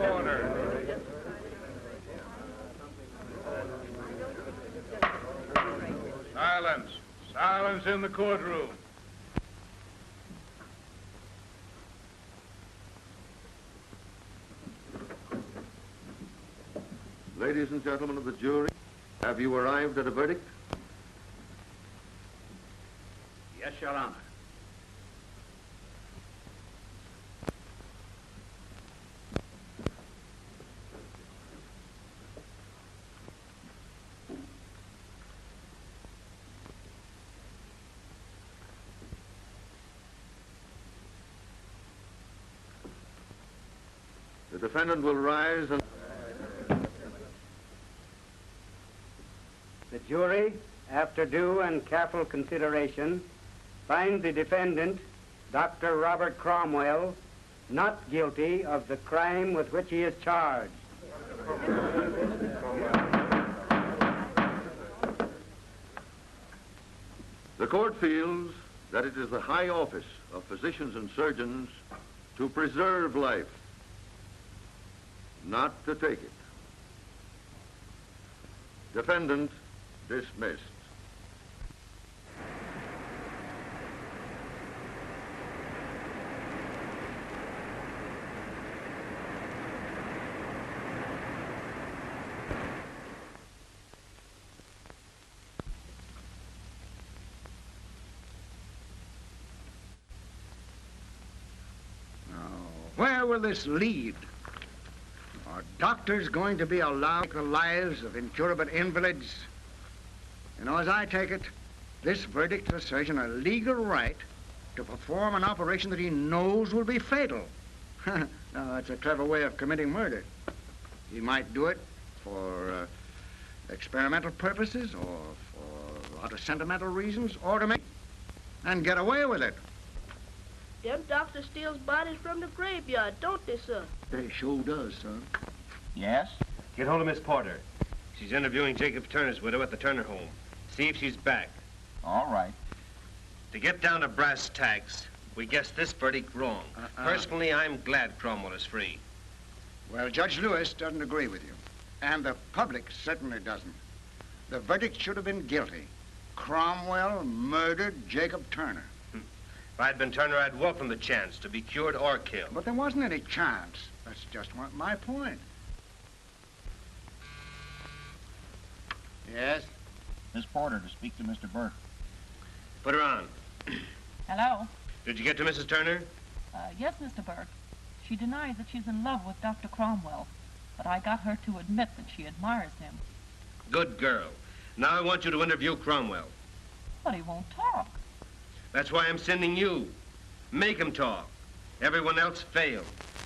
order. Silence. Silence in the courtroom. Ladies and gentlemen of the jury, have you arrived at a verdict? Yes, Your Honor. The defendant will rise and... The jury, after due and careful consideration, finds the defendant, Dr. Robert Cromwell, not guilty of the crime with which he is charged. The court feels that it is the high office of physicians and surgeons to preserve life, not to take it. Defendant dismissed. Where will this lead? Are doctors going to be allowed the lives of incurable invalids? You know, as I take it, this verdict gives a surgeon a legal right to perform an operation that he knows will be fatal. Now, that's a clever way of committing murder. He might do it for experimental purposes or for a lot of sentimental reasons, or to make and get away with it. Them doctors steals bodies from the graveyard, don't they, sir? They sure does, son. Yes? Get hold of Miss Porter. She's interviewing Jacob Turner's widow at the Turner home. See if she's back. All right. To get down to brass tacks, we guessed this verdict wrong. Personally, I'm glad Cromwell is free. Well, Judge Lewis doesn't agree with you. And the public certainly doesn't. The verdict should have been guilty. Cromwell murdered Jacob Turner. If I'd been Turner, I'd welcome the chance to be cured or killed. But there wasn't any chance. That's just my point. Yes? Miss Porter to speak to Mr. Burke. Put her on. Hello? Did you get to Mrs. Turner? Yes, Mr. Burke. She denies that she's in love with Dr. Cromwell, but I got her to admit that she admires him. Good girl. Now I want you to interview Cromwell. But he won't talk. That's why I'm sending you. Make him talk. Everyone else failed.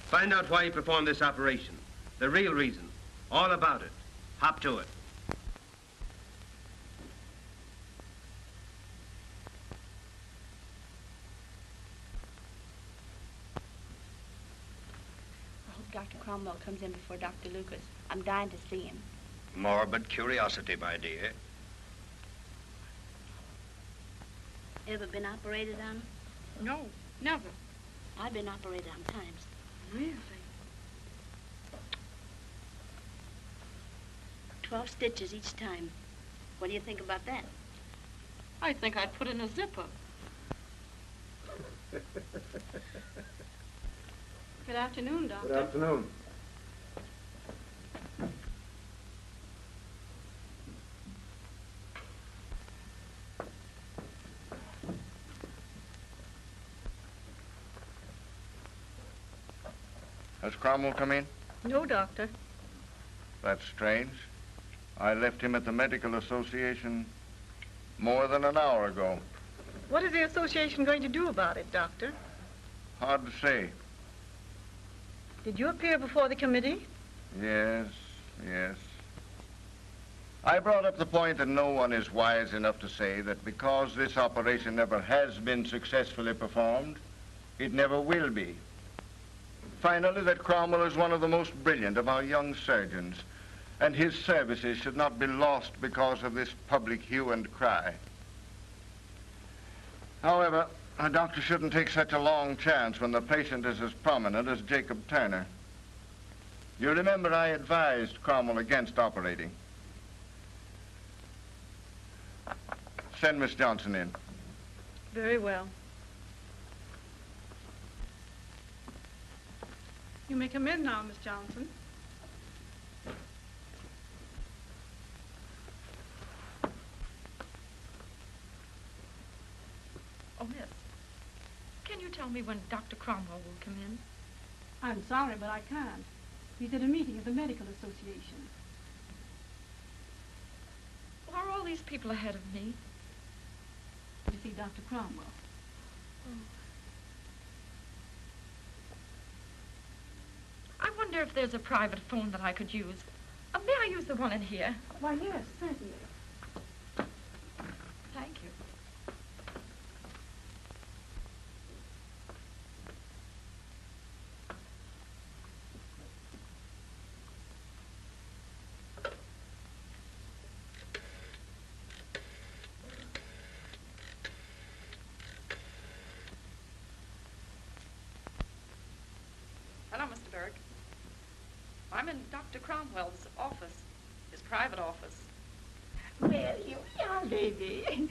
Find out why he performed this operation. The real reason. All about it. Hop to it. I hope Dr. Cromwell comes in before Dr. Lucas. I'm dying to see him. Morbid curiosity, my dear. Ever been operated on? No, never. I've been operated on times. Really? 12 stitches each time. What do you think about that? I think I'd put in a zipper. Good afternoon, Doctor. Good afternoon. Has Cromwell come in? No, Doctor. That's strange. I left him at the Medical Association more than an hour ago. What is the association going to do about it, Doctor? Hard to say. Did you appear before the committee? Yes. I brought up the point that no one is wise enough to say that because this operation never has been successfully performed, it never will be. Finally, that Cromwell is one of the most brilliant of our young surgeons, and his services should not be lost because of this public hue and cry. However, a doctor shouldn't take such a long chance when the patient is as prominent as Jacob Turner. You remember I advised Cromwell against operating. Send Miss Johnson in. Very well. You may come in now, Miss Johnson. Oh, miss, can you tell me when Dr. Cromwell will come in? I'm sorry, but I can't. He's at a meeting of the Medical Association. Well, are all these people ahead of me? To see Dr. Cromwell. I wonder if there's a private phone that I could use. May I use the one in here? Why, yes, certainly. Thank you. Hello, Mr. Berg. I'm in Dr. Cromwell's office, his private office. Well, here we are, baby.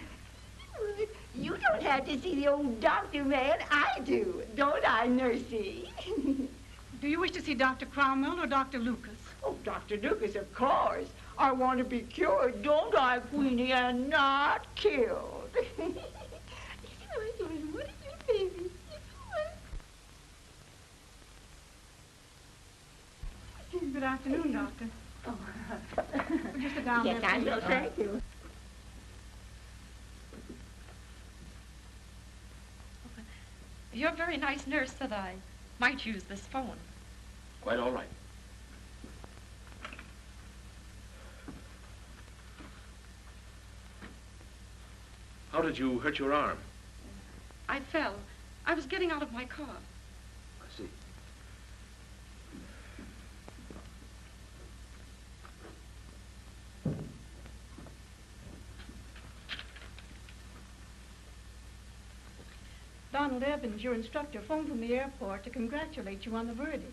You don't have to see the old doctor, man. I do. Don't I, Nursey? Do you wish to see Dr. Cromwell or Dr. Lucas? Oh, Dr. Lucas, of course. I want to be cured, don't I, Queenie, and not killed. What are you, baby? Good afternoon, Doctor. Oh. Would you sit down Yes, there, I please? will, thank you. You're a very nice nurse that I might use this phone. Quite all right. How did you hurt your arm? I fell. I was getting out of my car. I see. Donald Evans, your instructor, phoned from the airport to congratulate you on the verdict.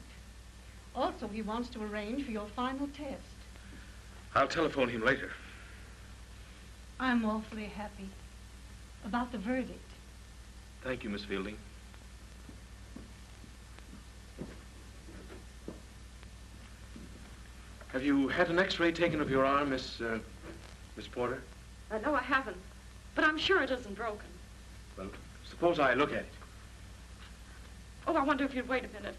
Also, he wants to arrange for your final test. I'll telephone him later. I'm awfully happy about the verdict. Thank you, Miss Fielding. Have you had an x-ray taken of your arm, Miss Porter? No, I haven't. But I'm sure it isn't broken. Well, suppose I look at it. Oh, I wonder if you'd wait a minute.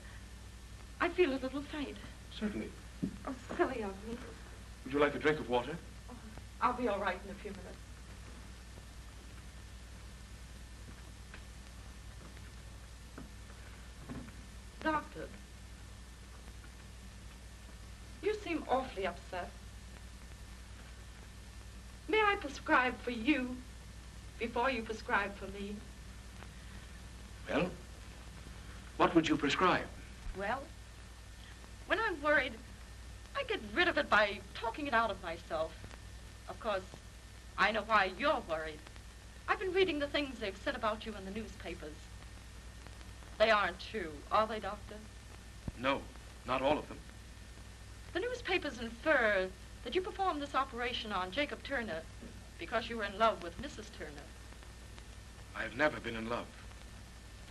I feel a little faint. Certainly. Oh, silly of me. Would you like a drink of water? I'll be all right in a few minutes. Doctor, you seem awfully upset. May I prescribe for you before you prescribe for me? Well, what would you prescribe? Well, when I'm worried, I get rid of it by talking it out of myself. Of course, I know why you're worried. I've been reading the things they've said about you in the newspapers. They aren't true, are they, Doctor? No, not all of them. The newspapers infer that you performed this operation on Jacob Turner because you were in love with Mrs. Turner. I've never been in love.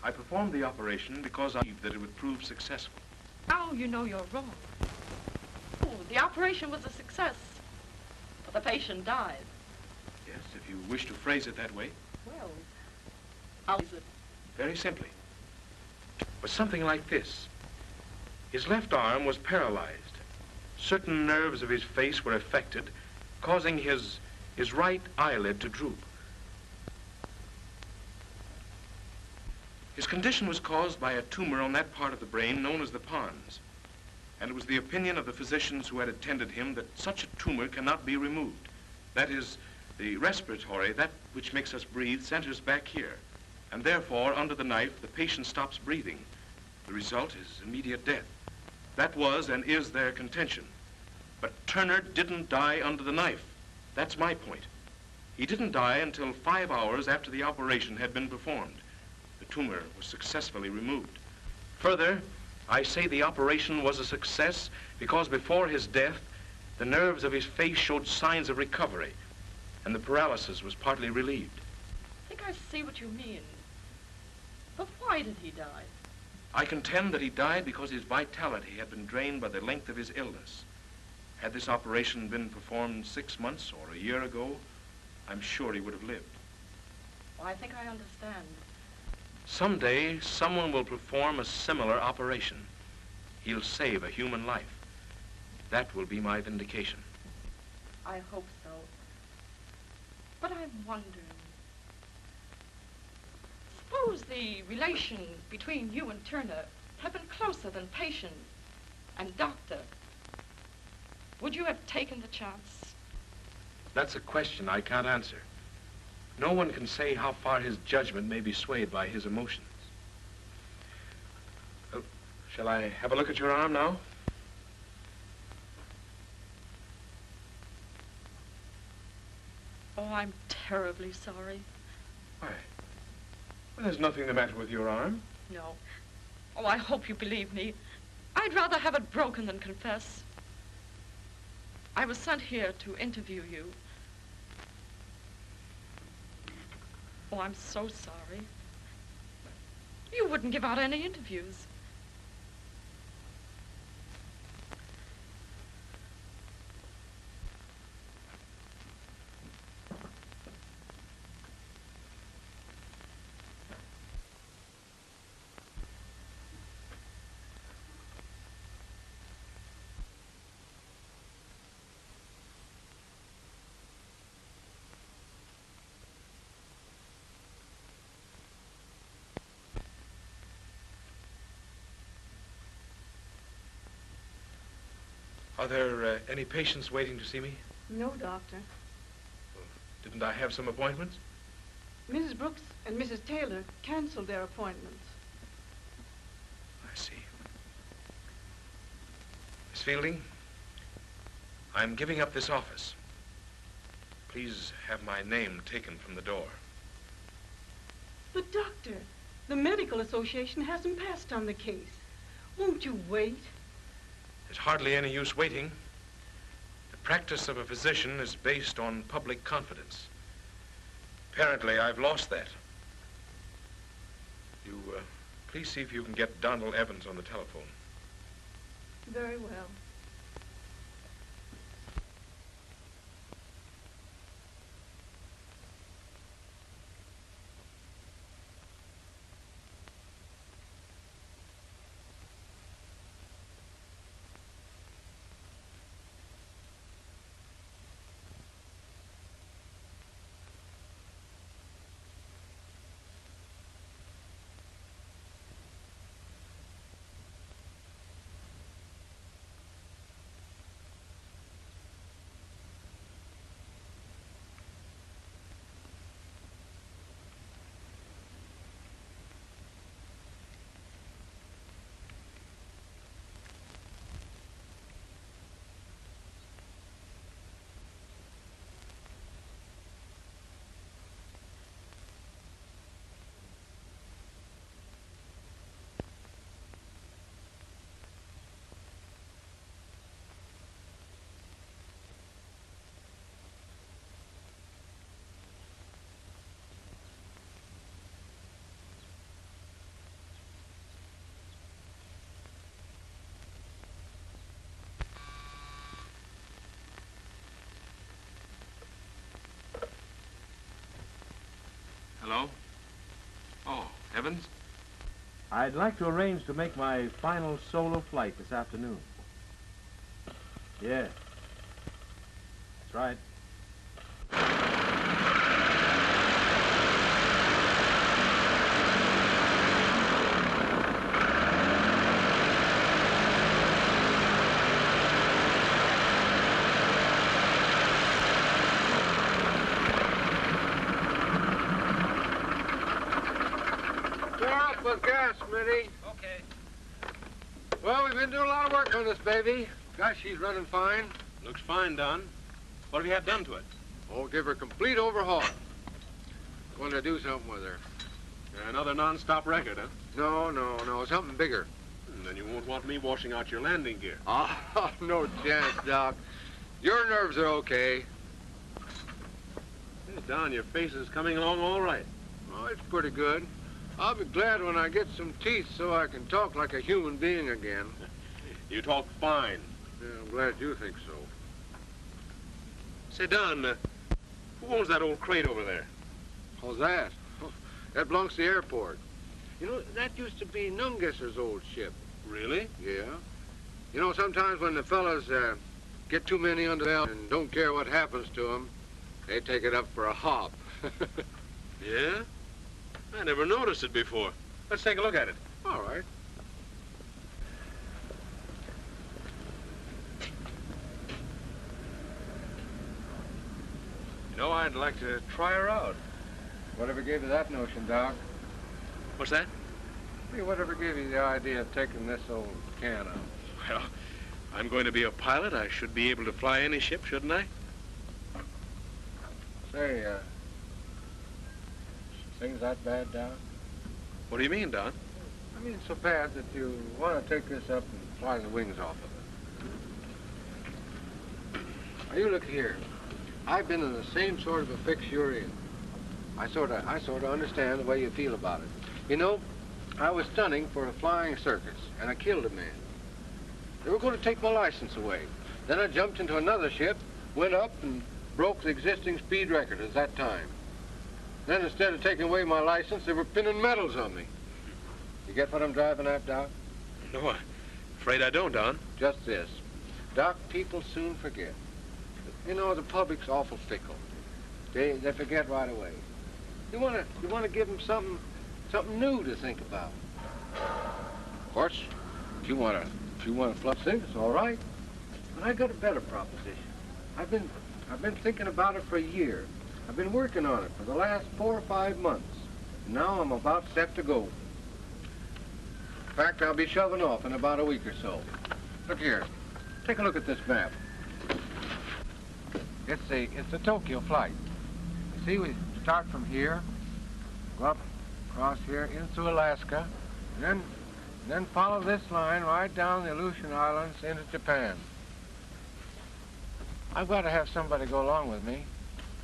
I performed the operation because I believed that it would prove successful. Now you know you're wrong. Oh, the operation was a success, but the patient died. Yes, if you wish to phrase it that way. Well, how is it? Very simply. It was something like this. His left arm was paralyzed. Certain nerves of his face were affected, causing his right eyelid to droop. His condition was caused by a tumor on that part of the brain known as the pons. And it was the opinion of the physicians who had attended him that such a tumor cannot be removed. That is, the respiratory, that which makes us breathe, centers back here. And therefore, under the knife, the patient stops breathing. The result is immediate death. That was and is their contention. But Turner didn't die under the knife. That's my point. He didn't die until 5 hours after the operation had been performed. The tumor was successfully removed. Further, I say the operation was a success because before his death, the nerves of his face showed signs of recovery, and the paralysis was partly relieved. I think I see what you mean. But why did he die? I contend that he died because his vitality had been drained by the length of his illness. Had this operation been performed 6 months or a year ago, I'm sure he would have lived. Well, I think I understand. Someday, someone will perform a similar operation. He'll save a human life. That will be my vindication. I hope so. But I'm wondering, suppose the relation between you and Turner had been closer than patient and doctor. Would you have taken the chance? That's a question I can't answer. No one can say how far his judgment may be swayed by his emotions. Shall I have a look at your arm now? Oh, I'm terribly sorry. Why? Well, there's nothing the matter with your arm. No. Oh, I hope you believe me. I'd rather have it broken than confess. I was sent here to interview you. Oh, I'm so sorry. You wouldn't give out any interviews. Are there any patients waiting to see me? No, Doctor. Didn't I have some appointments? Mrs. Brooks and Mrs. Taylor canceled their appointments. I see. Miss Fielding, I'm giving up this office. Please have my name taken from the door. But, Doctor, the Medical Association hasn't passed on the case. Won't you wait? There's hardly any use waiting. The practice of a physician is based on public confidence. Apparently, I've lost that. You, please see if you can get Donald Evans on the telephone. Very well. Hello? Oh, Evans? I'd like to arrange to make my final solo flight this afternoon. Yeah. That's right. With gas, Smitty. Okay. Well, we've been doing a lot of work on this baby. Gosh, she's running fine. Looks fine, Don. What have you had done to it? Oh, give her a complete overhaul. Going to do something with her. Another non-stop record, huh? No, something bigger. And then you won't want me washing out your landing gear. Oh, no chance, Doc. Your nerves are okay. Hey, Don, your face is coming along all right. Oh, it's pretty good. I'll be glad when I get some teeth so I can talk like a human being again. You talk fine. Yeah, I'm glad you think so. Say, Don, who owns that old crate over there? How's that? Oh, that belongs to the airport. You know, that used to be Nungesser's old ship. Really? Yeah. You know, sometimes when the fellas get too many under the belt and don't care what happens to them, they take it up for a hop. Yeah? I never noticed it before. Let's take a look at it. All right. You know, I'd like to try her out. Whatever gave you that notion, Doc? What's that? Hey, whatever gave you the idea of taking this old can out? Well, I'm going to be a pilot. I should be able to fly any ship, shouldn't I? Say, things that bad, Doc? What do you mean, Don? I mean, it's so bad that you want to take this up and fly the wings off of it. Now, you look here. I've been in the same sort of a fix you're in. I sort of understand the way you feel about it. You know, I was stunning for a flying circus, and I killed a man. They were going to take my license away. Then I jumped into another ship, went up, and broke the existing speed record at that time. Then instead of taking away my license, they were pinning medals on me. You get what I'm driving at, Doc? No, I'm afraid I don't, Don. Just this. Doc, people soon forget. You know, the public's awful fickle. They forget right away. You want to give them something new to think about. Of course, if you want to fly circus, all right. But I got a better proposition. I've been thinking about it for a year. I've been working on it for the last 4 or 5 months. Now I'm about set to go. In fact, I'll be shoving off in about a week or so. Look here. Take a look at this map. It's a Tokyo flight. You see, we start from here, go up across here into Alaska, and then follow this line right down the Aleutian Islands into Japan. I've got to have somebody go along with me.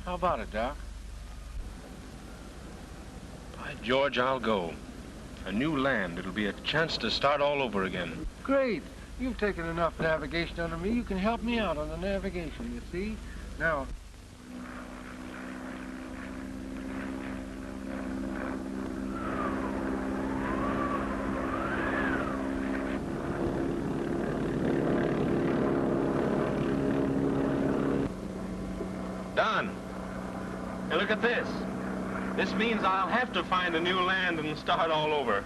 How about it, Doc? By George, I'll go. A new land. It'll be a chance to start all over again. Great. You've taken enough navigation under me. You can help me out on the navigation, you see? Now, Don, hey, look at this. This means I'll have to find a new land and start all over.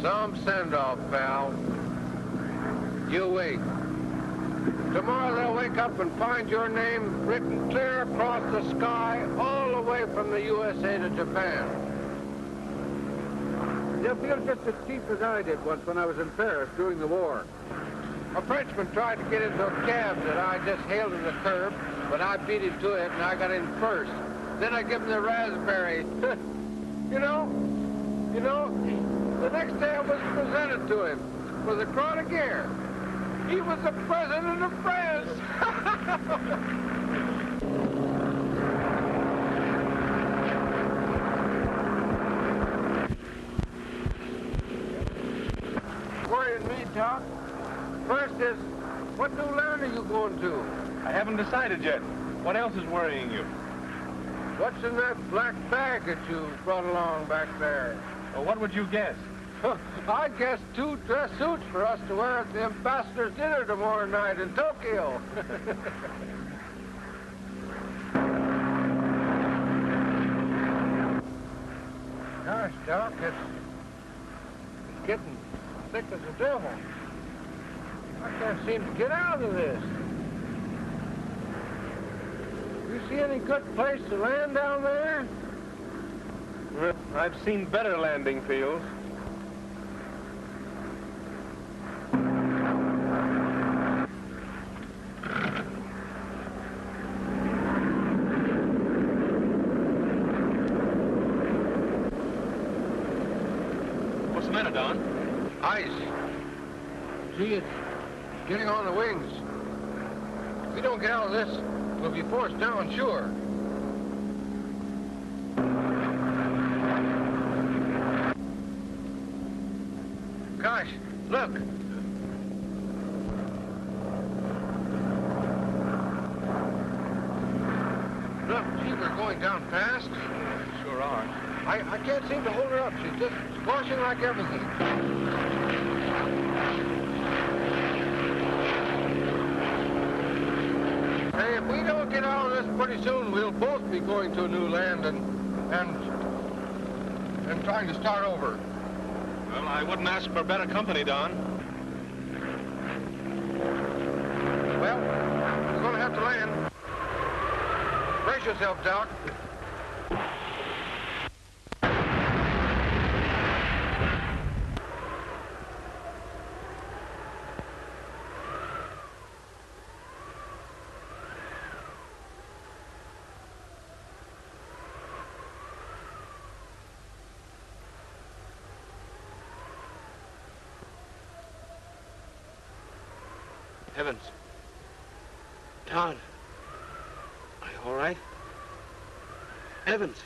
some send-off, pal. You wait. Tomorrow they'll wake up and find your name written clear across the sky all the way from the USA to Japan. You'll feel just as cheap as I did once when I was in Paris during the war. A Frenchman tried to get into a cab that I just hailed in the curb, but I beat him to it and I got in first. Then I give him the raspberry. You know, the next day I was presented to him with a Klondike. He was the president of France. Worrying me, Doc. First is, what new land are you going to? I haven't decided yet. What else is worrying you? What's in that black bag that you brought along back there? Well, what would you guess? I guess 2 dress suits for us to wear at the ambassador's dinner tomorrow night in Tokyo. Gosh, Doc, it's getting thick as the devil. I can't seem to get out of this. You see any good place to land down there? I've seen better landing fields. What's the matter, Don? Ice. See, it's getting on the wings. If we don't get out of this, we'll be forced down, sure. Gosh, look. Look, gee, we're going down fast. Sure are. I can't seem to hold her up. She's just squashing like everything. Hey, if we don't get out of this pretty soon, we'll both be going to a new land and trying to start over. Well, I wouldn't ask for better company, Don. Well, we're going to have to land. Brace yourself, Doc. Evans. Don. Are you all right? Evans.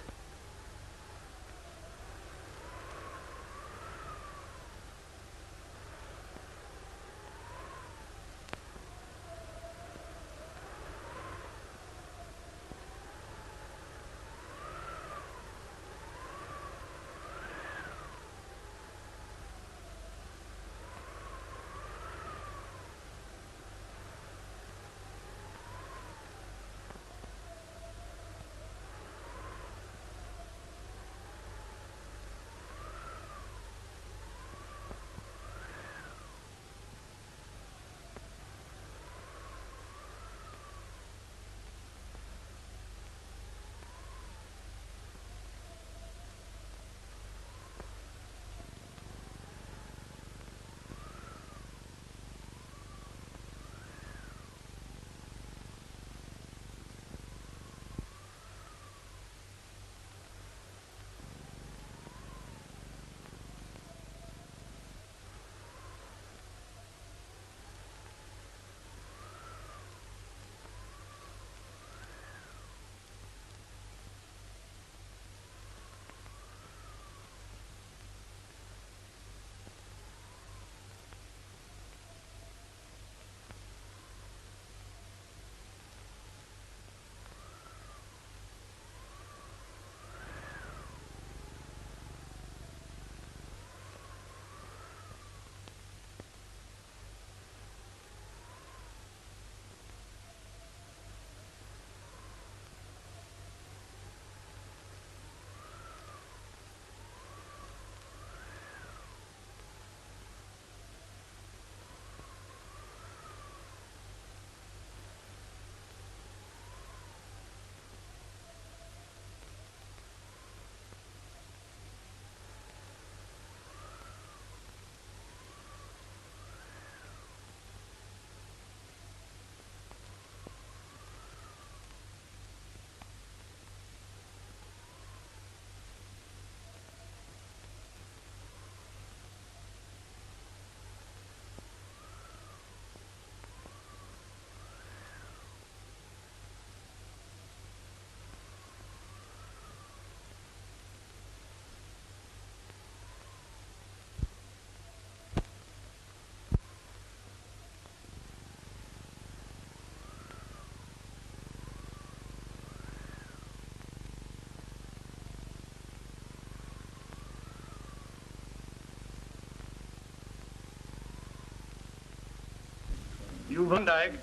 You Klondike.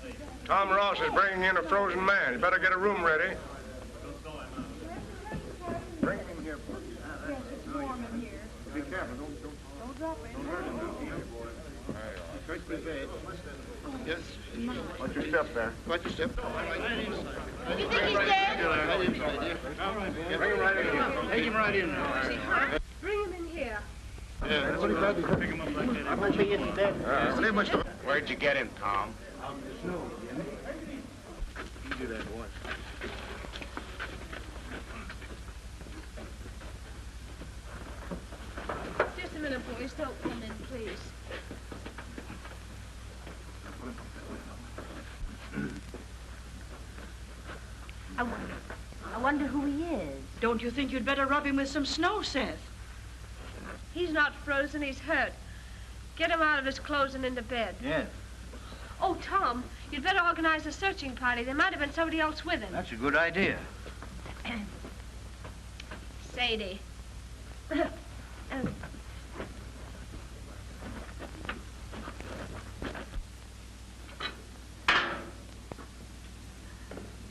Tom Ross is bringing in a frozen man. You better get a room ready. Bring him in here. Be careful. Don't drop it. Don't hurt him. Touch the bed. Yes. Watch your step there. Watch your step. You think he's dead? Bring him right in here. Take him right in. Bring him in here. Yeah, what about you? Pick him up like that. I hope he isn't dead. Where'd you get him, Tom? Out in the snow, Jimmy. You do that, boy. Just a minute, boys. Don't come in, please. I wonder who he is. Don't you think you'd better rub him with some snow, Seth? He's not frozen. He's hurt. Get him out of his clothes and into bed. Yes. Oh, Tom, you'd better organize a searching party. There might have been somebody else with him. That's a good idea. Sadie.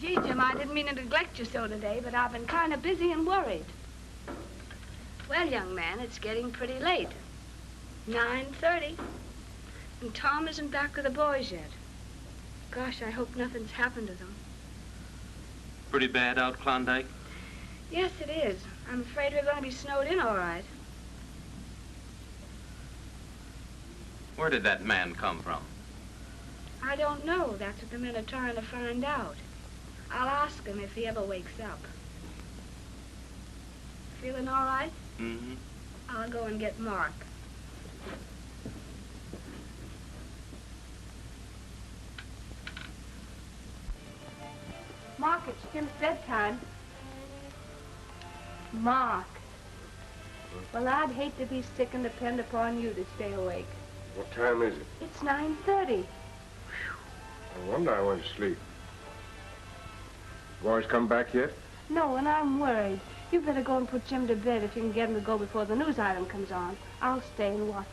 Gee, Jim, I didn't mean to neglect you so today, but I've been kind of busy and worried. Well, young man, it's getting pretty late. 9:30. And Tom isn't back with the boys yet. Gosh, I hope nothing's happened to them. Pretty bad out Klondike? Yes, it is. I'm afraid we're going to be snowed in all right. Where did that man come from? I don't know. That's what the men are trying to find out. I'll ask him if he ever wakes up. Feeling all right? Mm-hmm. I'll go and get Mark. Mark, it's Jim's bedtime. Mark. Well, I'd hate to be sick and depend upon you to stay awake. What time is it? It's 9:30. No wonder I went to sleep. Boys come back yet? No, and I'm worried. You better go and put Jim to bed if you can get him to go before the news item comes on. I'll stay and watch.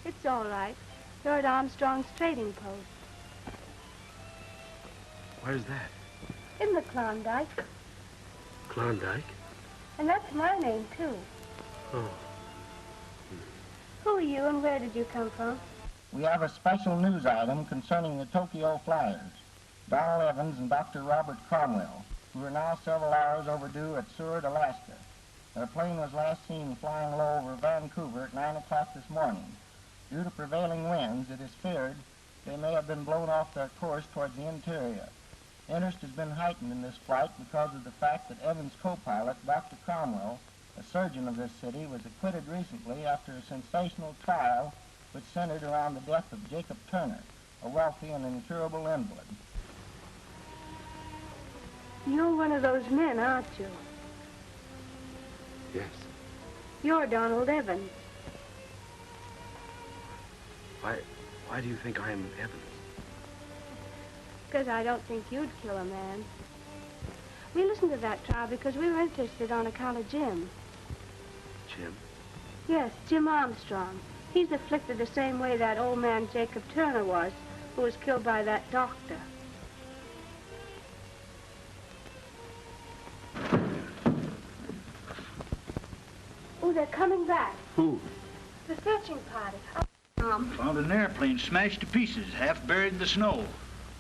It's all right. You're at Armstrong's trading post. Where's that? In the Klondike. Klondike? And that's my name, too. Oh. Who are you and where did you come from? We have a special news item concerning the Tokyo Flyers. Donald Evans and Dr. Robert Cromwell, who are now several hours overdue at Seward, Alaska. Their plane was last seen flying low over Vancouver at 9 o'clock this morning. Due to prevailing winds, it is feared they may have been blown off their course towards the interior. Interest has been heightened in this flight because of the fact that Evans' co-pilot, Dr. Cromwell, a surgeon of this city, was acquitted recently after a sensational trial which centered around the death of Jacob Turner, a wealthy and incurable invalid. You're one of those men, aren't you? Yes. You're Donald Evans. Why do you think I'm Evans? Because I don't think you'd kill a man. We listened to that trial because we were interested on account of Jim. Jim? Yes, Jim Armstrong. He's afflicted the same way that old man Jacob Turner was, who was killed by that doctor. Oh, they're coming back. Who? The searching party. Found an airplane smashed to pieces, half buried in the snow.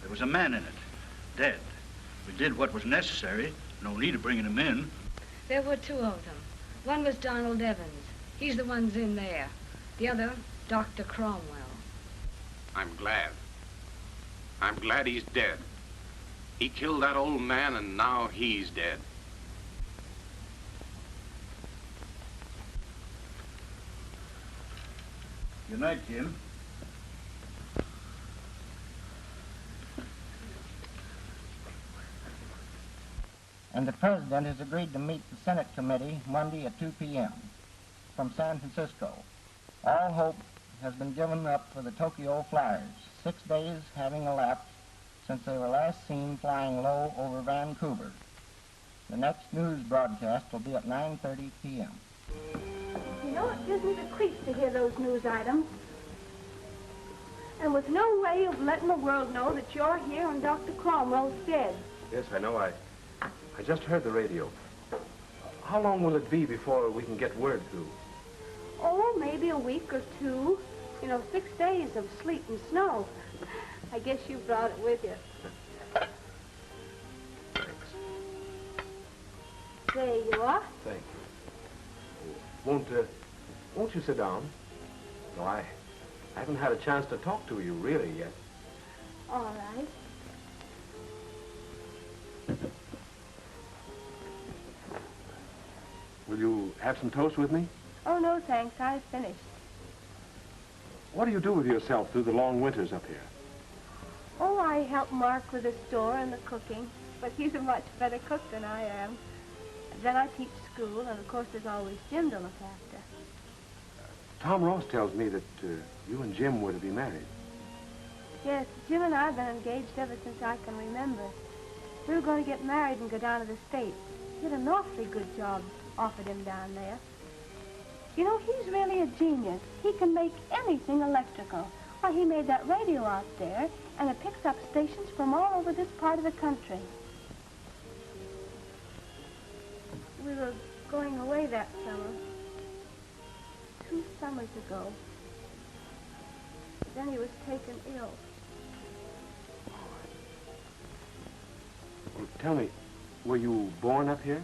There was a man in it, dead. We did what was necessary. No need of bringing him in. There were two of them. One was Donald Evans. He's the one's in there. The other, Dr. Cromwell. I'm glad. I'm glad he's dead. He killed that old man, and now he's dead. Good night, Jim. And the President has agreed to meet the Senate Committee Monday at 2 p.m. from San Francisco. All hope has been given up for the Tokyo Flyers, 6 days having elapsed since they were last seen flying low over Vancouver. The next news broadcast will be at 9:30 p.m. You know, it gives me the creeps to hear those news items. And with no way of letting the world know that you're here and Dr. Cromwell's dead. Yes, I know. I just heard the radio. How long will it be before we can get word through? Oh, maybe a week or two. You know, 6 days of sleet and snow. I guess you brought it with you. There you are. Thank you. Won't you sit down? No, I haven't had a chance to talk to you really yet. All right. Will you have some toast with me? Oh, no, thanks. I've finished. What do you do with yourself through the long winters up here? Oh, I help Mark with the store and the cooking, but he's a much better cook than I am. Then I teach school, and of course there's always Jim to look after. Tom Ross tells me that you and Jim were to be married. Yes, Jim and I have been engaged ever since I can remember. We were going to get married and go down to the States. He had an awfully good job offered him down there. You know, he's really a genius. He can make anything electrical. Why, he made that radio out there, and it picks up stations from all over this part of the country. We were going away that summer. 2 summers ago. Then he was taken ill. Well, tell me, were you born up here?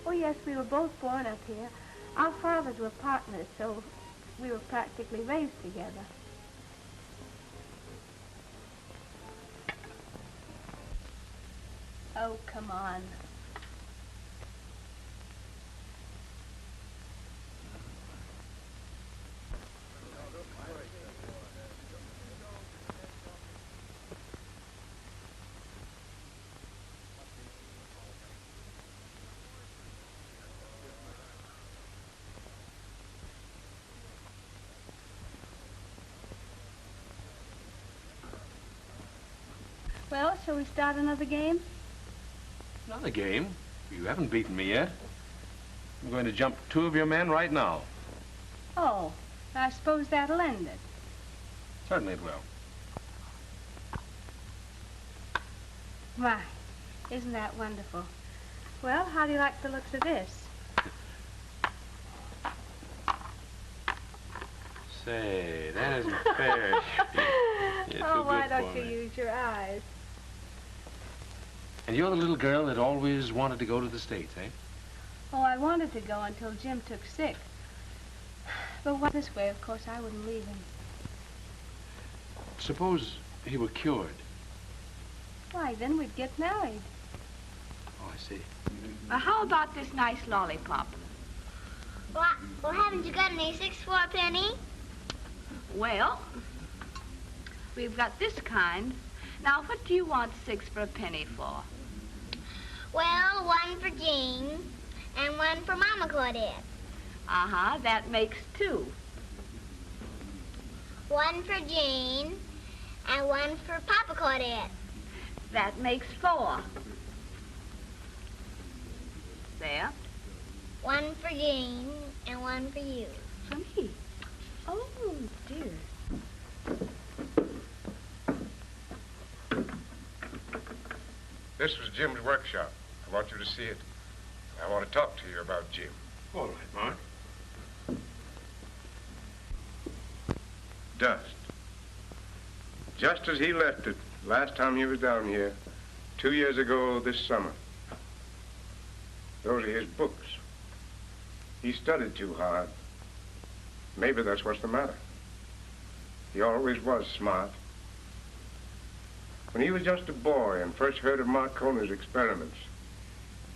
Oh, yes, we were both born up here. Our fathers were partners, so we were practically raised together. Oh, come on. Well, shall we start another game? Another game? You haven't beaten me yet. I'm going to jump 2 of your men right now. Oh, I suppose that'll end it. Certainly it will. My, isn't that wonderful? Well, how do you like the looks of this? Say, that isn't fair. Oh, why don't you use your eyes? And you're the little girl that always wanted to go to the States, eh? Oh, I wanted to go until Jim took sick. But this way, of course, I wouldn't leave him. Suppose he were cured. Why, then we'd get married. Oh, I see. How about this nice lollipop? Well, haven't you got any 6 for a penny? Well, we've got this kind. Now, what do you want 6 for a penny for? Well, 1 for Jean and 1 for Mama Claudette. Uh-huh, that makes 2. 1 for Jean and 1 for Papa Claudette. That makes 4. There. 1 for Jean and 1 for you. For me? Oh, dear. This was Jim's workshop. I want you to see it. I want to talk to you about Jim. All right, Mark. Dust. Just as he left it last time he was down here, 2 years ago this summer. Those are his books. He studied too hard. Maybe that's what's the matter. He always was smart. When he was just a boy and first heard of Marconi's experiments,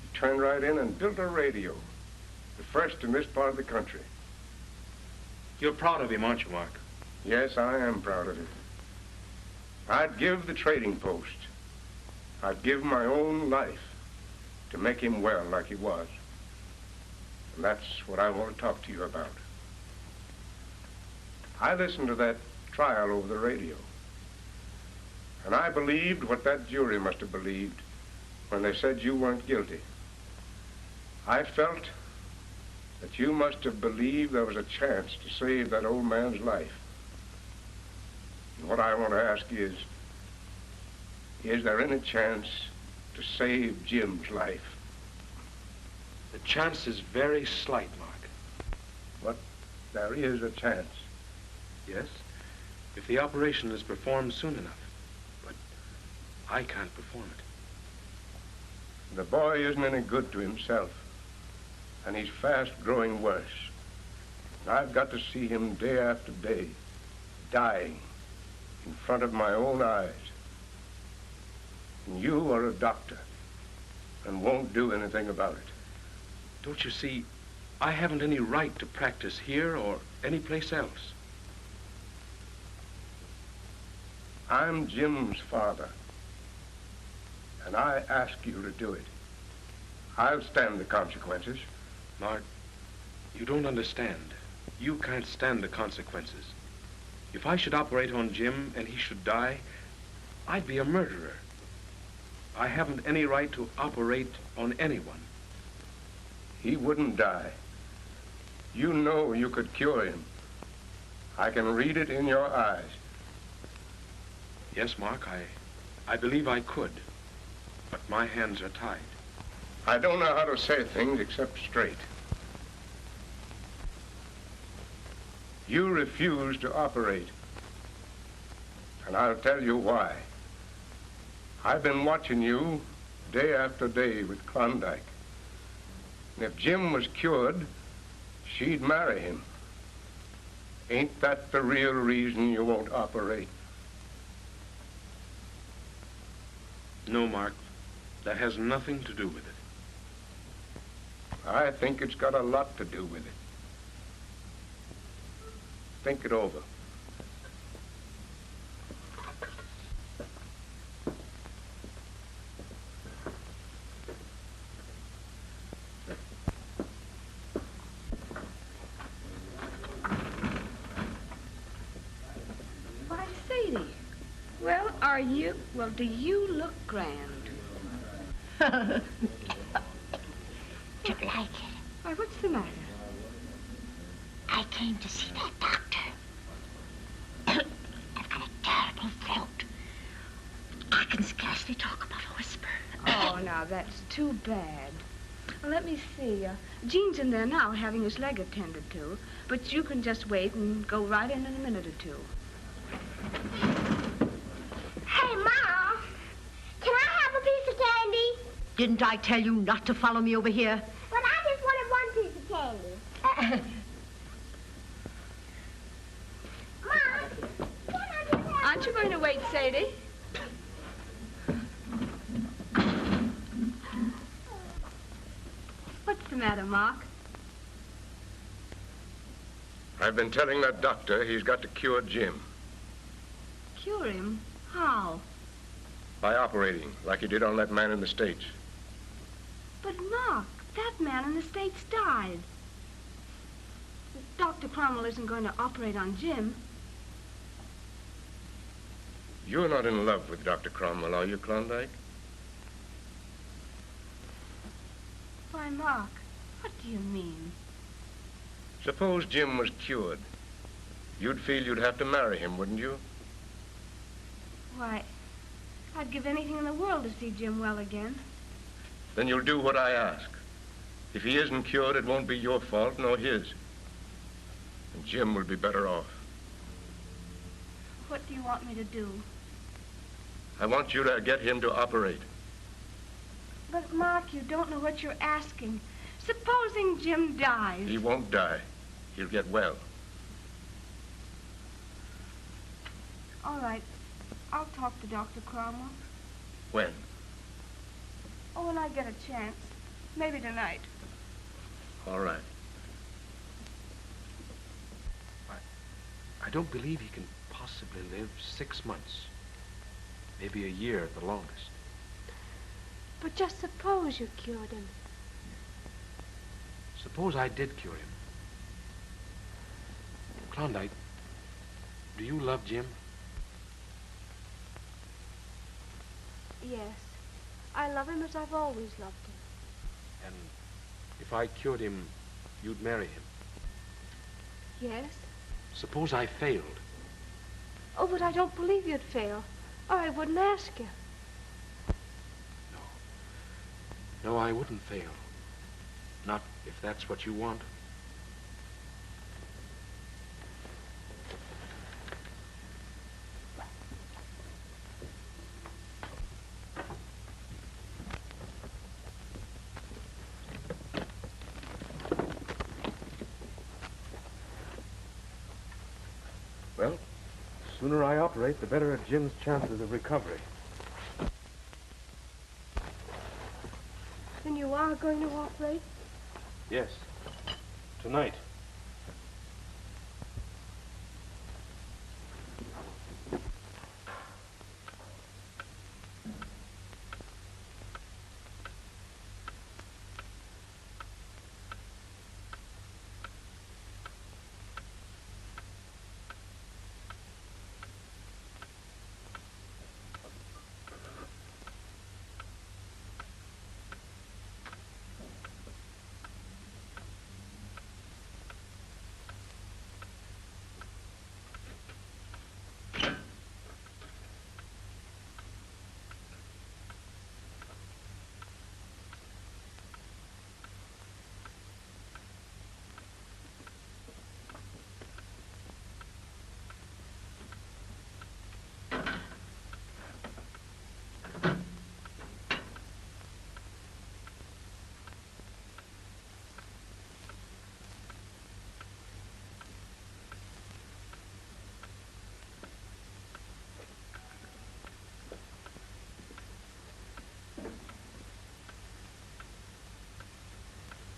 he turned right in and built a radio, the first in this part of the country. You're proud of him, aren't you, Mark? Yes, I am proud of him. I'd give the trading post. I'd give my own life to make him well like he was. And that's what I want to talk to you about. I listened to that trial over the radio. And I believed what that jury must have believed when they said you weren't guilty. I felt that you must have believed there was a chance to save that old man's life. And what I want to ask is there any chance to save Jim's life? The chance is very slight, Mark. But there is a chance. Yes, if the operation is performed soon enough. But I can't perform it. The boy isn't any good to himself, and he's fast growing worse. I've got to see him day after day, dying in front of my own eyes. And you are a doctor and won't do anything about it. Don't you see, I haven't any right to practice here or anyplace else. I'm Jim's father, and I ask you to do it. I'll stand the consequences. Mark, you don't understand. You can't stand the consequences. If I should operate on Jim and he should die, I'd be a murderer. I haven't any right to operate on anyone. He wouldn't die. You know you could cure him. I can read it in your eyes. Yes, Mark, I believe I could, but my hands are tied. I don't know how to say things except straight. You refuse to operate, and I'll tell you why. I've been watching you day after day with Klondike. And if Jim was cured, she'd marry him. Ain't that the real reason you won't operate? No, Mark, that has nothing to do with it. I think it's got a lot to do with it. Think it over. Why, Sadie. Well, are you? Well, do you look grand? Don't like it. Why, what's the matter? I came to see that doctor. I've got a terrible throat. I can scarcely talk above a whisper. Oh, now, that's too bad. Well, let me see. Gene's in there now having his leg attended to, but you can just wait and go right in a minute or two. Hey, Ma! Can I have a piece of candy? Didn't I tell you not to follow me over here? But I just wanted one piece of candy. Aren't you going to wait, Sadie? What's the matter, Mark? I've been telling that doctor he's got to cure Jim. Cure him? How? By operating, like he did on that man in the States. But, Mark, that man in the States died. Dr. Cromwell isn't going to operate on Jim. You're not in love with Dr. Cromwell, are you, Klondike? Why, Mark, what do you mean? Suppose Jim was cured. You'd feel you'd have to marry him, wouldn't you? Why, I'd give anything in the world to see Jim well again. Then you'll do what I ask. If he isn't cured, it won't be your fault, nor his. And Jim will be better off. What do you want me to do? I want you to get him to operate. But, Mark, you don't know what you're asking. Supposing Jim dies. He won't die. He'll get well. All right. I'll talk to Dr. Cromwell. When? Oh, when I get a chance. Maybe tonight. All right. I don't believe he can possibly live 6 months. Maybe a year at the longest. But just suppose you cured him. Suppose I did cure him. Klondike, do you love Jim? Yes. I love him as I've always loved him. And if I cured him, you'd marry him. Yes? Suppose I failed. Oh, but I don't believe you'd fail, or I wouldn't ask you. No, I wouldn't fail. Not if that's what you want. Well, the sooner I operate, the better are Jim's chances of recovery. Then you are going to operate? Yes. Tonight.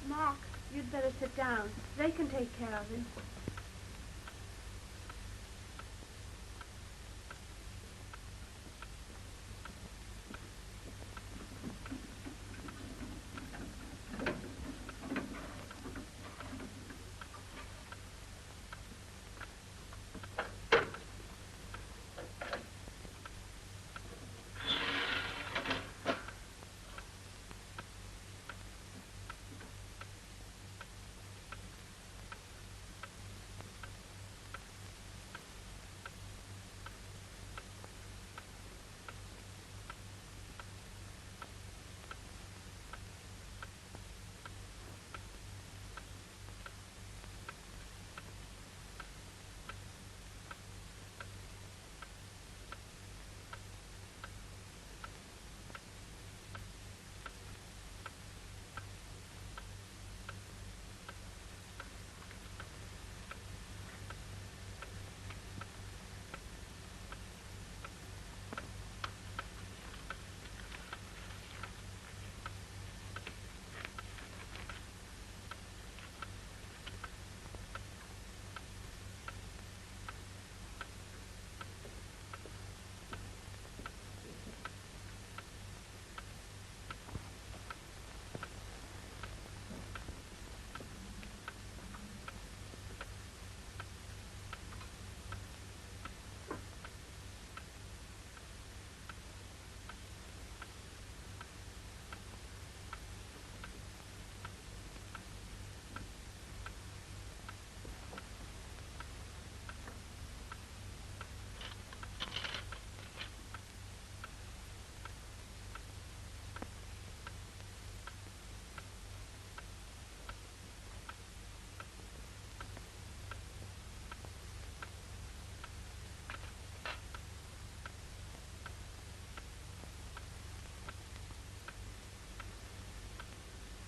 Mark, you'd better sit down. They can take care of him.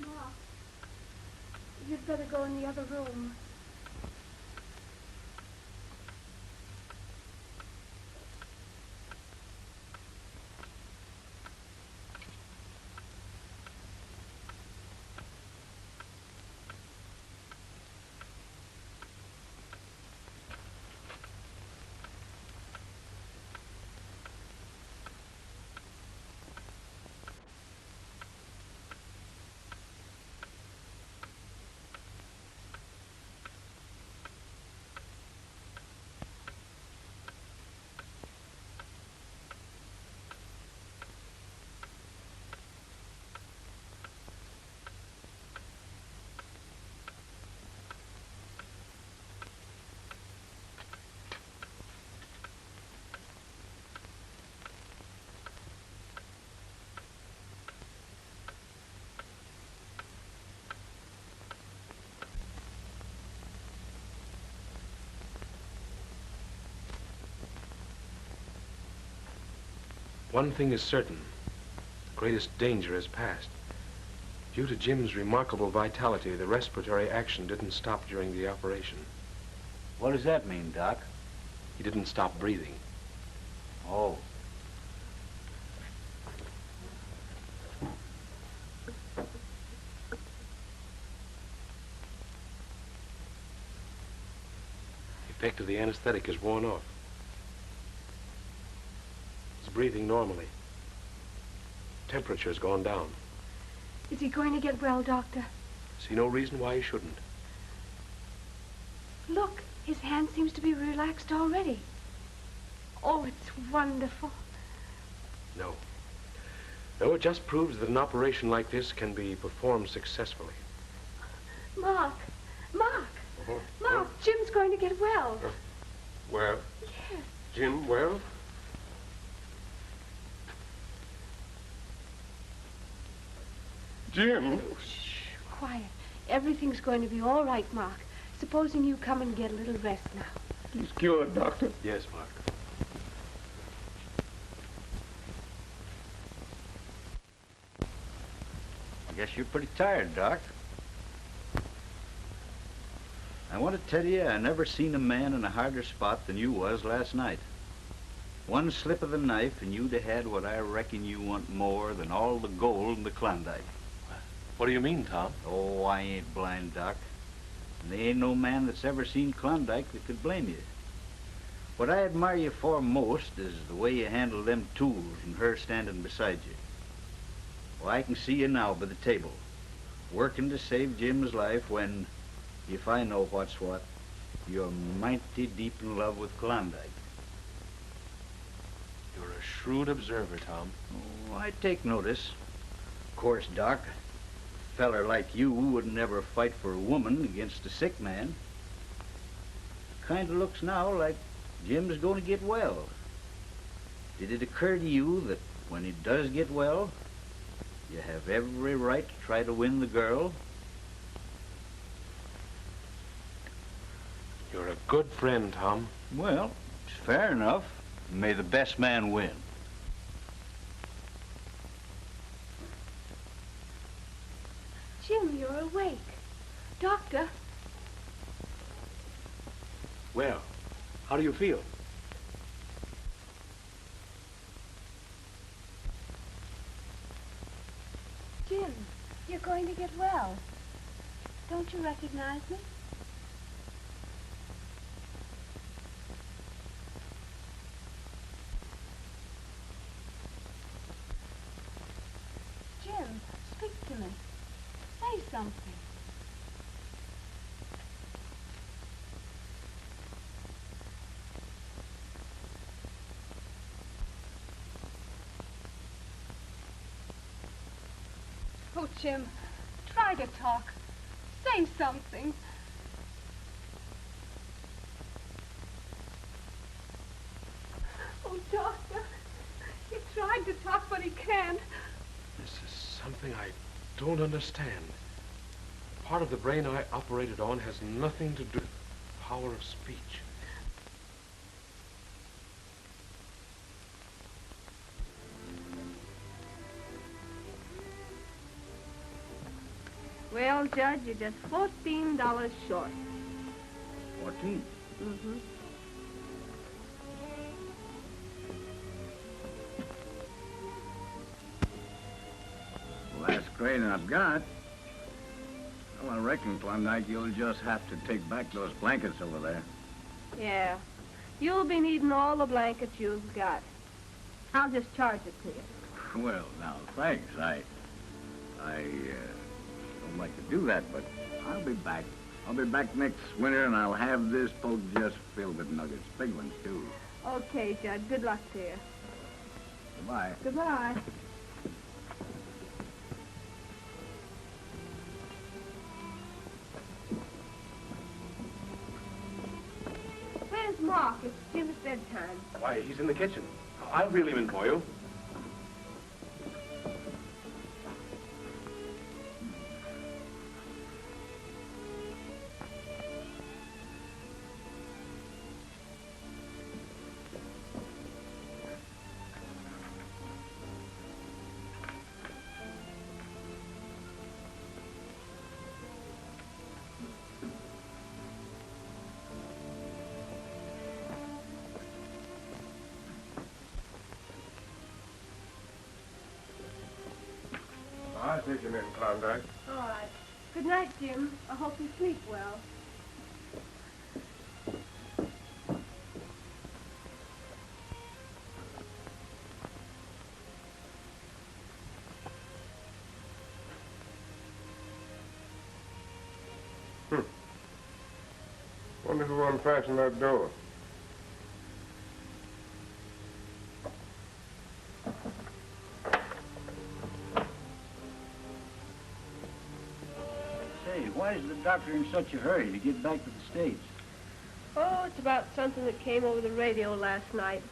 Mark, you'd better go in the other room. One thing is certain. The greatest danger has passed. Due to Jim's remarkable vitality, the respiratory action didn't stop during the operation. What does that mean, Doc? He didn't stop breathing. Oh. The effect of the anesthetic is worn off. He's breathing normally. Temperature's gone down. Is he going to get well, Doctor? See no reason why he shouldn't. Look, his hand seems to be relaxed already. Oh, it's wonderful. No. No, it just proves that an operation like this can be performed successfully. Mark! Mark! Mark, Jim's going to get well. Well? Yes. Jim, well? Jim? Shh, quiet. Everything's going to be all right, Mark. Supposing you come and get a little rest now. He's cured, Doctor. Yes, Mark. I guess you're pretty tired, Doc. I want to tell you, I never seen a man in a harder spot than you was last night. One slip of the knife and you'd have had what I reckon you want more than all the gold in the Klondike. What do you mean, Tom? Oh, I ain't blind, Doc. And there ain't no man that's ever seen Klondike that could blame you. What I admire you for most is the way you handle them tools and her standing beside you. Well, I can see you now by the table, working to save Jim's life when, if I know what's what, you're mighty deep in love with Klondike. You're a shrewd observer, Tom. Oh, I take notice. Of course, Doc, a feller like you would never fight for a woman against a sick man. Kind of looks now like Jim's going to get well. Did it occur to you that when he does get well, you have every right to try to win the girl? You're a good friend, Tom. Well, it's fair enough. May the best man win. Jim, you're awake. Doctor. Well, how do you feel? Jim, you're going to get well. Don't you recognize me? Jim, speak to me. Say something. Oh, Jim, try to talk. Say something. Oh, Doctor, he tried to talk, but he can't. This is something I don't understand. The part of the brain I operated on has nothing to do with the power of speech. Well, Judge, you're just $14 short. 14? Mm-hmm. Well, that's great I've got. Well, I reckon, Klondike, you'll just have to take back those blankets over there. Yeah. You'll be needing all the blankets you've got. I'll just charge it to you. Well, now, thanks. I don't like to do that, but I'll be back. I'll be back next winter, and I'll have this boat just filled with nuggets. Big ones, too. Okay, Judge. Good luck to you. Goodbye. Goodbye. Where's Mark? It's Jim's bedtime. Why, he's in the kitchen. I'll reel him in for you. pigeon in, Klondike. All right. Good night, Jim. I hope you sleep well. Wonder who unfastened that door. Say, why is the doctor in such a hurry to get back to the States? Oh, it's about something that came over the radio last night.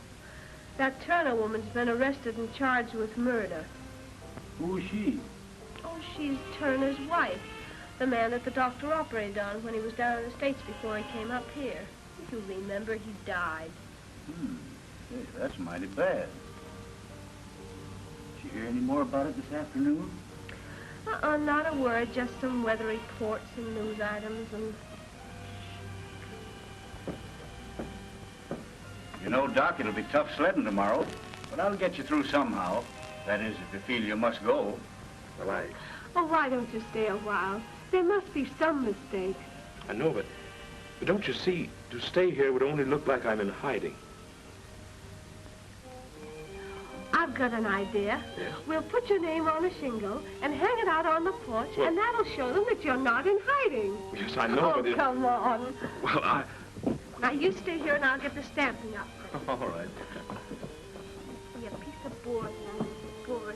That Turner woman's been arrested and charged with murder. Who is she? Oh, she's Turner's wife. The man that the doctor operated on when he was down in the States before he came up here. If you remember, he died. Hey, that's mighty bad. Did you hear any more about it this afternoon? Not a word, just some weather reports and news items and... You know, Doc, it'll be tough sledding tomorrow, but I'll get you through somehow. That is, if you feel you must go. Well, Oh, why don't you stay a while? There must be some mistake. I know, but don't you see, to stay here would only look like I'm in hiding. I've got an idea. Yeah? We'll put your name on a shingle and hang it out on the porch, Well- and that'll show them that you're not in hiding. Yes, I know, Oh, but come on. Well, Now, you stay here and I'll get the stamping up. all right. Be a piece of board, now. Board.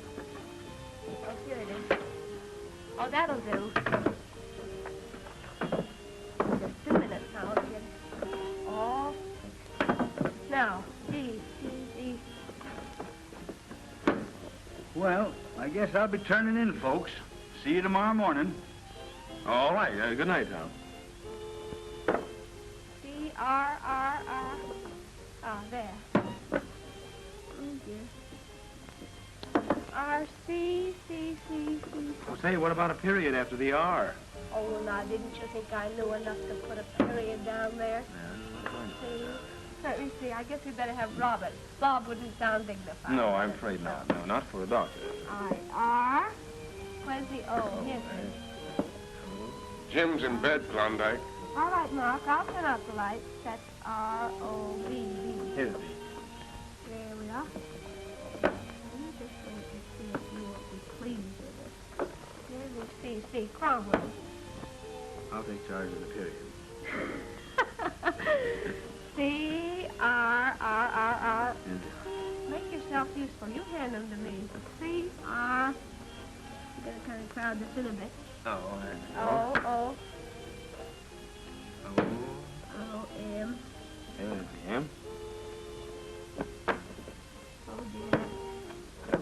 Oh, here it is. Oh, that'll do. Just a minute now. I'll get it all fixed. Now, D. Well, I guess I'll be turning in, folks. See you tomorrow morning. All right. Good night, Tom. C-R-R-R. Ah, there. Oh, dear. R-C-C-C-C. Well, say, what about a period after the R? Oh, well, now, didn't you think I knew enough to put a period down there? See? Let me see. I guess we better have Robert. Bob wouldn't sound dignified. No, I'm afraid not. No, not for a doctor. All right. R. Where's the O? Here's it. Jim's in bed, Klondike. All right, Mark. I'll turn out the lights. That's R-O-B-B. Here's the. There we are. Let me just wait and see if you will be pleased with it. Here's the C. Cromwell. I'll take charge of the period. C-R-R-R-R. Make yourself useful. You hand them to me. C-R. You gotta kind of crowd this in a bit. O-O. O-M. There's the M. Oh, dear.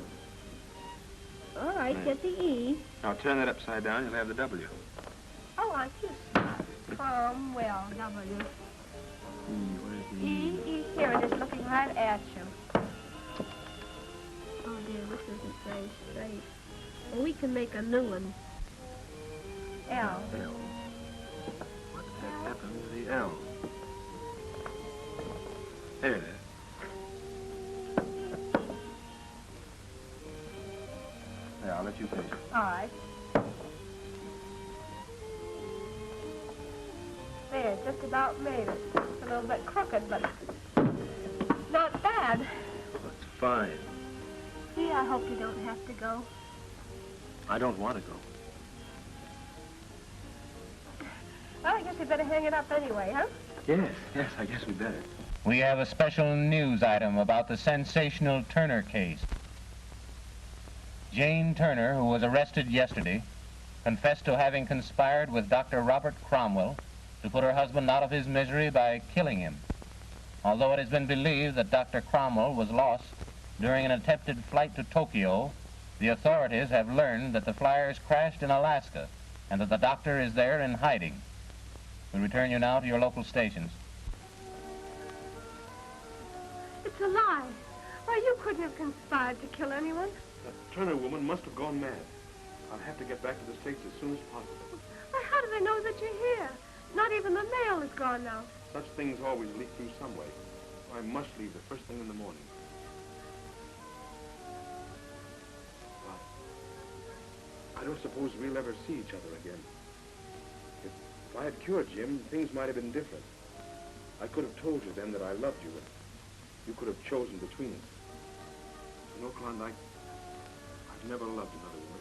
All right, get the E. Now turn that upside down. You'll have the W. Oh, aren't you smart? Cromwell, W. Where's the E, E, here it is, looking right at you. Oh, dear, this isn't very straight. Well, we can make a new one. L. L. What the heck happened to the L? There it is. Yeah, I'll let you finish. All right. There, just about made it. It's a little bit crooked, but not bad. That's fine. Gee, I hope you don't have to go. I don't want to go. Well, I guess we better hang it up anyway, huh? Yes, I guess we better. We have a special news item about the sensational Turner case. Jane Turner, who was arrested yesterday, confessed to having conspired with Dr. Robert Cromwell to put her husband out of his misery by killing him. Although it has been believed that Dr. Cromwell was lost during an attempted flight to Tokyo, the authorities have learned that the flyers crashed in Alaska and that the doctor is there in hiding. We return you now to your local stations. It's a lie. Why, you couldn't have conspired to kill anyone. That Turner woman must have gone mad. I'll have to get back to the States as soon as possible. Why, how do they know that you're here? Not even the mail is gone now. Such things always leak through some way. I must leave the first thing in the morning. I I don't suppose we'll ever see each other again. If I had cured Jim, things might have been different. I could have told you then that I loved you, and you could have chosen between us. You know, Klondike, I've never loved another woman.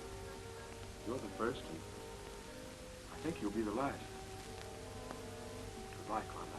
You're the first, and I think you'll be the last. Goodbye, Klondike.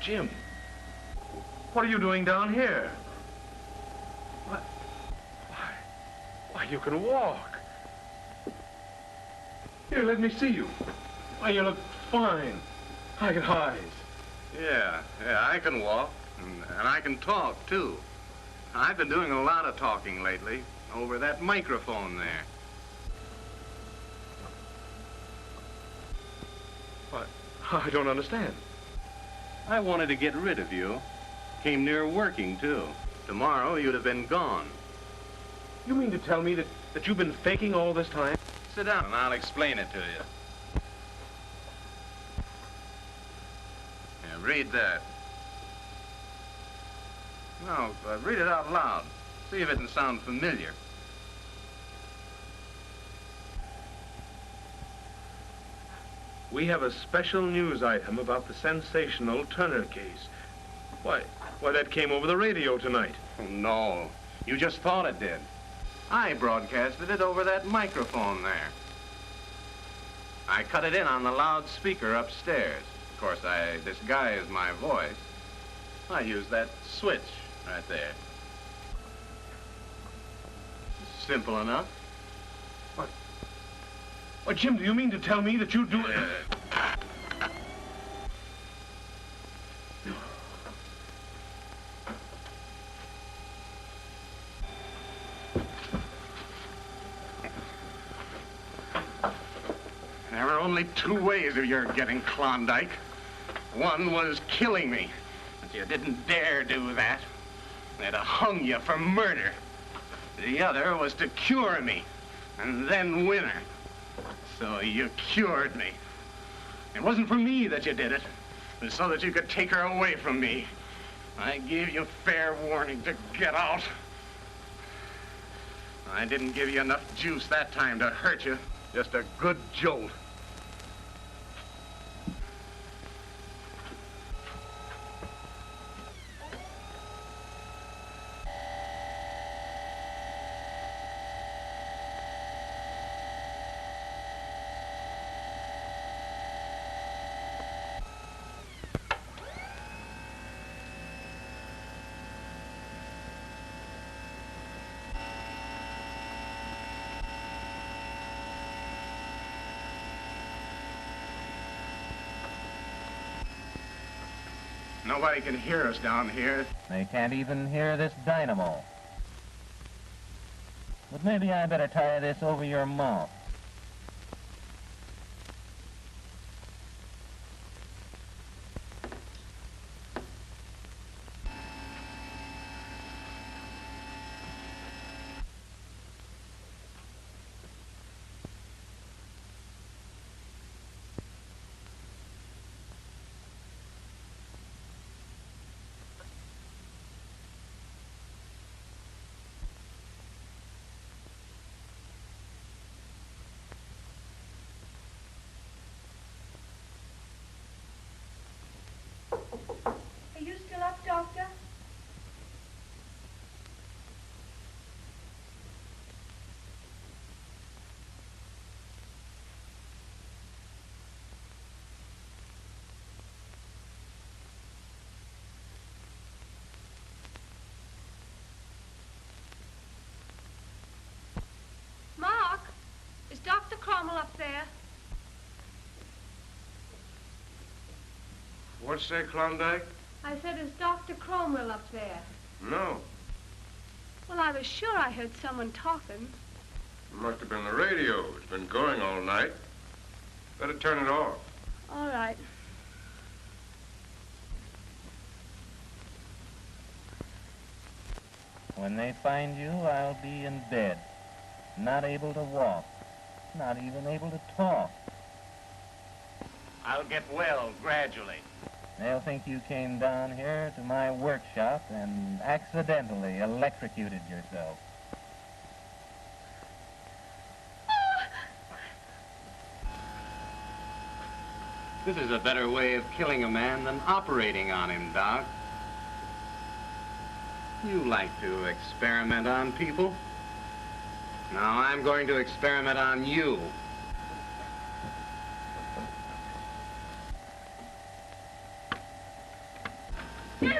Jim, what are you doing down here? What? Why, you can walk. Here, let me see you. Why, you look fine. I can eyes. Yeah, I can walk, and I can talk, too. I've been doing a lot of talking lately, over that microphone there. What? I don't understand. I wanted to get rid of you. Came near working, too. Tomorrow, you'd have been gone. You mean to tell me that you've been faking all this time? Sit down, and I'll explain it to you. Yeah, read that. No, read it out loud. See if it can sound familiar. We have a special news item about the sensational Turner case. Why, that came over the radio tonight. No, you just thought it did. I broadcasted it over that microphone there. I cut it in on the loudspeaker upstairs. Of course, I disguised my voice. I used that switch right there. Simple enough. What, Jim, do you mean to tell me that you do it? There were only two ways of your getting Klondike. One was killing me, but you didn't dare do that. They'd have hung you for murder. The other was to cure me, and then win her. So you cured me. It wasn't for me that you did it. It was so that you could take her away from me. I gave you fair warning to get out. I didn't give you enough juice that time to hurt you. Just a good jolt. Nobody can hear us down here. They can't even hear this dynamo. But maybe I better tie this over your mouth. Are you still up, Doctor? Mark, is Dr. Cromwell up there? What's that, Klondike? I said, is Dr. Cromwell up there? No. Well, I was sure I heard someone talking. It must have been the radio. It's been going all night. Better turn it off. All right. When they find you, I'll be in bed. Not able to walk. Not even able to talk. I'll get well gradually. They'll think you came down here to my workshop and accidentally electrocuted yourself. This is a better way of killing a man than operating on him, Doc. You like to experiment on people. Now I'm going to experiment on you. Jim,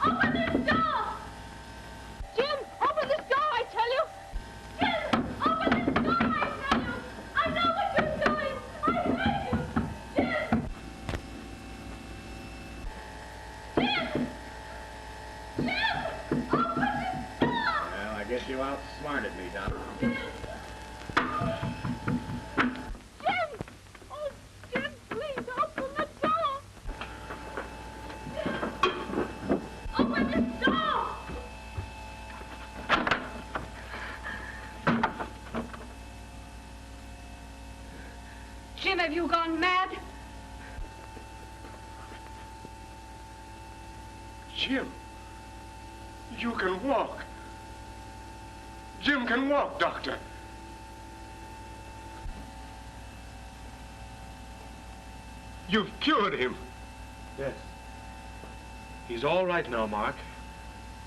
open this door! Jim, open this door, I tell you! Jim, open this door, I tell you! I know what you're doing! I hate you! Jim! Jim! Jim! Open this door! Well, I guess you outsmarted me, Doc. Jim! Jim! Oh, Jim, please open the door! Open this door! Jim, have you gone mad? Jim, you can walk. Jim can walk, Doctor. You've cured him. Yes. He's all right now, Mark.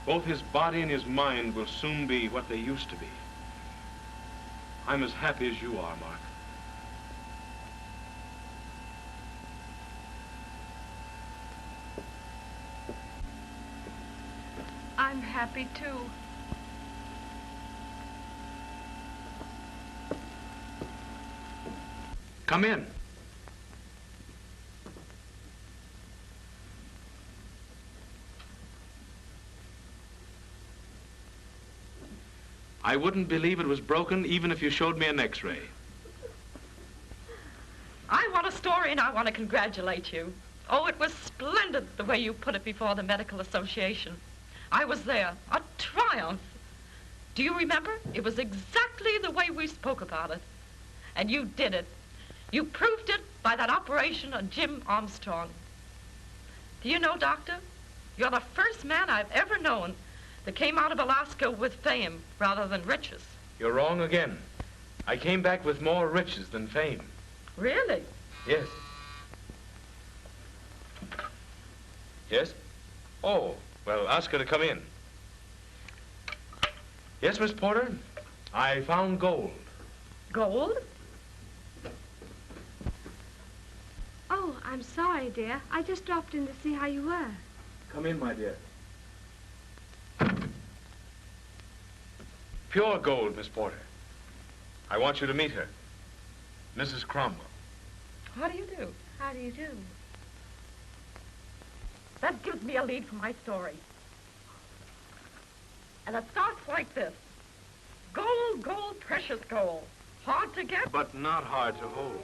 Both his body and his mind will soon be what they used to be. I'm as happy as you are, Mark. I'm happy, too. Come in. I wouldn't believe it was broken even if you showed me an X-ray. I want a story and I want to congratulate you. Oh, it was splendid the way you put it before the Medical Association. I was there. A triumph. Do you remember? It was exactly the way we spoke about it. And you did it. You proved it by that operation on Jim Armstrong. Do you know, Doctor, you're the first man I've ever known that came out of Alaska with fame rather than riches. You're wrong again. I came back with more riches than fame. Really? Yes. Yes? Oh, well, ask her to come in. Yes, Miss Porter? I found gold. Gold? Oh, I'm sorry, dear. I just dropped in to see how you were. Come in, my dear. Pure gold, Miss Porter. I want you to meet her. Mrs. Cromwell. How do you do? How do you do? That gives me a lead for my story. And it starts like this. Gold, gold, precious gold. Hard to get, but not hard to hold.